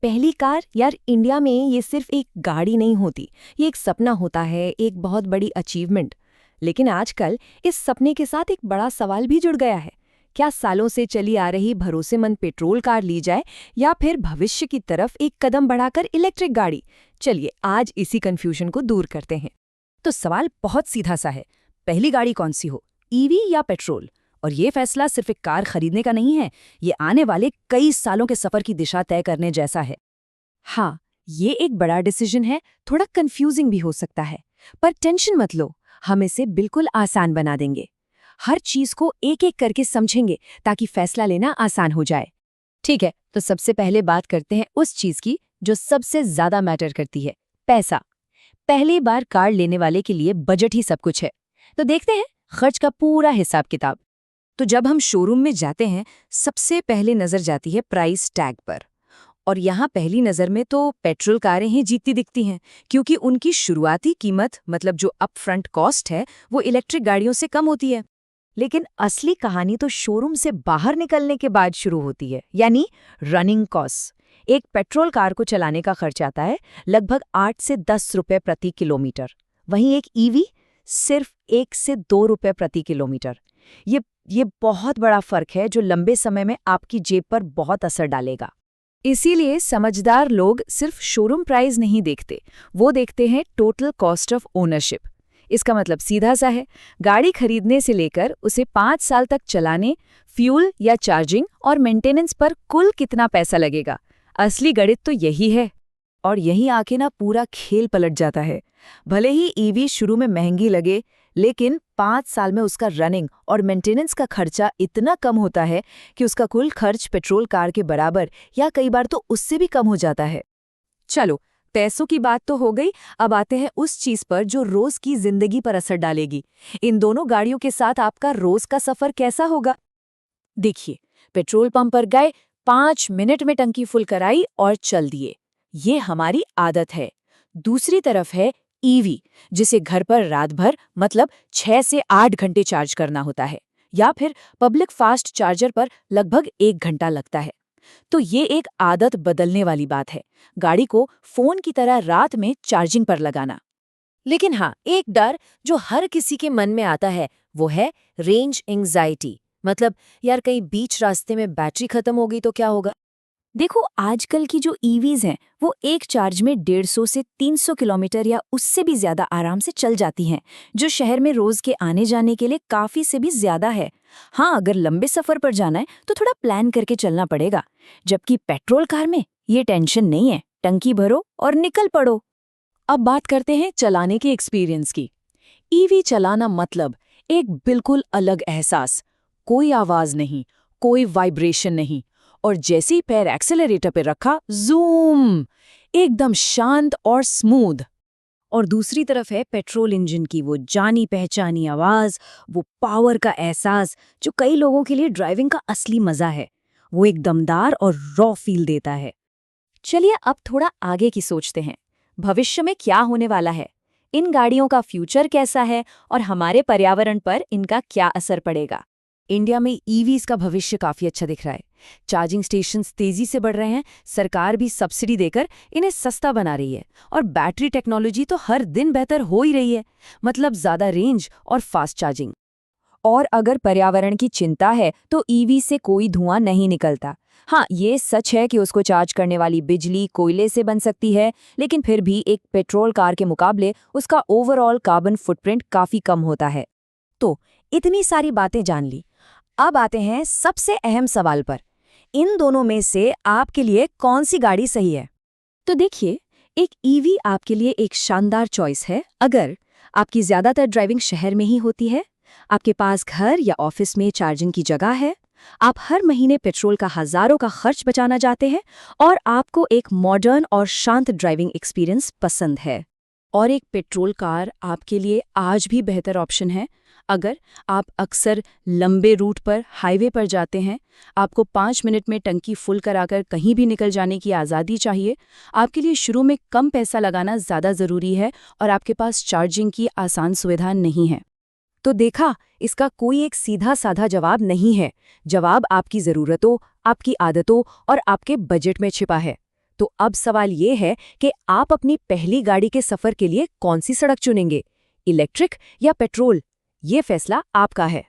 पहली कार यार, इंडिया में ये सिर्फ एक गाड़ी नहीं होती, ये एक सपना होता है, एक बहुत बड़ी अचीवमेंट। लेकिन आजकल इस सपने के साथ एक बड़ा सवाल भी जुड़ गया है। क्या सालों से चली आ रही भरोसेमंद पेट्रोल कार ली जाए या फिर भविष्य की तरफ एक कदम बढ़ाकर इलेक्ट्रिक गाड़ी? चलिए आज इसी कंफ्यूजन को दूर करते हैं। तो सवाल बहुत सीधा सा है, पहली गाड़ी कौन सी हो, ईवी या पेट्रोल? और ये फैसला सिर्फ एक कार खरीदने का नहीं है, ये आने वाले कई सालों के सफर की दिशा तय करने जैसा है। हाँ, ये एक बड़ा डिसीजन है, थोड़ा कंफ्यूजिंग भी हो सकता है, पर टेंशन मत लो, हम इसे बिल्कुल आसान बना देंगे। हर चीज को एक एक करके समझेंगे ताकि फैसला लेना आसान हो जाए। ठीक है, तो सबसे पहले बात करते हैं उस चीज की जो सबसे ज्यादा मैटर करती है, पैसा। पहली बार कार लेने वाले के लिए बजट ही सब कुछ है। तो देखते हैं खर्च का पूरा हिसाब किताब। तो जब हम शोरूम में जाते हैं, सबसे पहले नजर जाती है प्राइस टैग पर। और यहाँ पहली नज़र में तो पेट्रोल कारें ही जीतती दिखती हैं, क्योंकि उनकी शुरुआती कीमत मतलब जो अप फ्रंट कॉस्ट है वो इलेक्ट्रिक गाड़ियों से कम होती है। लेकिन असली कहानी तो शोरूम से बाहर निकलने के बाद शुरू होती है, यानी रनिंग कॉस्ट। एक पेट्रोल कार को चलाने का खर्च आता है लगभग 8 से 10 रुपए प्रति किलोमीटर। वहीं एक ईवी सिर्फ 1 से 2 रुपए प्रति किलोमीटर। ये बहुत बड़ा फर्क है जो लंबे समय में आपकी जेब पर बहुत असर डालेगा। इसीलिए समझदार लोग सिर्फ शोरूम प्राइस नहीं देखते, वो देखते हैं टोटल कॉस्ट ऑफ ओनरशिप। इसका मतलब सीधा सा है, गाड़ी खरीदने से लेकर उसे 5 साल तक चलाने, फ्यूल या चार्जिंग और मेंटेनेंस पर कुल कितना पैसा लगेगा। असली गणित तो यही है। और यहीं आके ना पूरा खेल पलट जाता है। भले ही ईवी शुरू में महंगी लगे, लेकिन 5 साल में उसका रनिंग और मेंटेनेंस का खर्चा इतना कम होता है कि उसका कुल खर्च पेट्रोल कार के बराबर या कई बार तो उससे भी कम हो जाता है। चलो, पैसों की बात तो हो गई, अब आते हैं उस चीज पर जो रोज की जिंदगी पर असर डालेगी। इन दोनों गाड़ियों के साथ आपका रोज का सफर कैसा होगा? देखिए, पेट्रोल पंप पर गए, 5 मिनट में टंकी फुल कराई और चल दिए। ये हमारी आदत है। दूसरी तरफ है ईवी, जिसे घर पर रात भर मतलब 6 से 8 घंटे चार्ज करना होता है, या फिर पब्लिक फास्ट चार्जर पर लगभग 1 घंटा लगता है। तो ये एक आदत बदलने वाली बात है, गाड़ी को फोन की तरह रात में चार्जिंग पर लगाना। लेकिन हाँ, एक डर जो हर किसी के मन में आता है वो है रेंज एंग्जाइटी। मतलब यार, कहीं बीच रास्ते में बैटरी खत्म हो गई तो क्या होगा? देखो, आजकल की जो ईवीज हैं वो एक चार्ज में 150 से 300 किलोमीटर या उससे भी ज्यादा आराम से चल जाती हैं, जो शहर में रोज के आने जाने के लिए काफी से भी ज्यादा है। हाँ, अगर लंबे सफर पर जाना है तो थोड़ा प्लान करके चलना पड़ेगा, जबकि पेट्रोल कार में ये टेंशन नहीं है, टंकी भरो और निकल पड़ो। अब बात करते हैं चलाने के एक्सपीरियंस की। ईवी चलाना मतलब एक बिल्कुल अलग एहसास। कोई आवाज नहीं, कोई वाइब्रेशन नहीं, और जैसे ही पैर एक्सेलरेटर पे रखा, जूम, एकदम शांत और स्मूथ। और दूसरी तरफ है पेट्रोल इंजन की वो जानी पहचानी आवाज, वो पावर का एहसास जो कई लोगों के लिए ड्राइविंग का असली मजा है। वो एक दमदार और रॉ फील देता है। चलिए अब थोड़ा आगे की सोचते हैं। भविष्य में क्या होने वाला है? इन गाड़ियों का फ्यूचर कैसा है और हमारे पर्यावरण पर इनका क्या असर पड़ेगा? इंडिया में ईवीज का भविष्य काफी अच्छा दिख रहा है। चार्जिंग स्टेशंस तेजी से बढ़ रहे हैं, सरकार भी सब्सिडी देकर इन्हें सस्ता बना रही है, और बैटरी टेक्नोलॉजी तो हर दिन बेहतर हो ही रही है, मतलब ज्यादा रेंज और फास्ट चार्जिंग। और अगर पर्यावरण की चिंता है तो ईवी से कोई धुआं नहीं निकलता। हाँ, ये सच है कि उसको चार्ज करने वाली बिजली कोयले से बन सकती है, लेकिन फिर भी एक पेट्रोल कार के मुकाबले उसका ओवरऑल कार्बन फुटप्रिंट काफी कम होता है। तो इतनी सारी बातें जान ली, अब आते हैं सबसे अहम सवाल पर। इन दोनों में से आपके लिए कौन सी गाड़ी सही है? तो देखिए, एक ईवी आपके लिए एक शानदार चॉइस है अगर आपकी ज्यादातर ड्राइविंग शहर में ही होती है, आपके पास घर या ऑफिस में चार्जिंग की जगह है, आप हर महीने पेट्रोल का हजारों का खर्च बचाना चाहते हैं, और आपको एक मॉडर्न और शांत ड्राइविंग एक्सपीरियंस पसंद है। और एक पेट्रोल कार आपके लिए आज भी बेहतर ऑप्शन है अगर आप अक्सर लंबे रूट पर हाईवे पर जाते हैं, आपको 5 मिनट में टंकी फुल कराकर कहीं भी निकल जाने की आज़ादी चाहिए। आपके लिए शुरू में कम पैसा लगाना ज़्यादा ज़रूरी है और आपके पास चार्जिंग की आसान सुविधा नहीं है। तो देखा, इसका कोई एक सीधा साधा जवाब नहीं है। जवाब आपकी ज़रूरतों, आपकी आदतों और आपके बजट में छिपा है। तो अब सवाल ये है कि आप अपनी पहली गाड़ी के सफर के लिए कौन सी सड़क चुनेंगे, इलेक्ट्रिक या पेट्रोल? ये फैसला आपका है।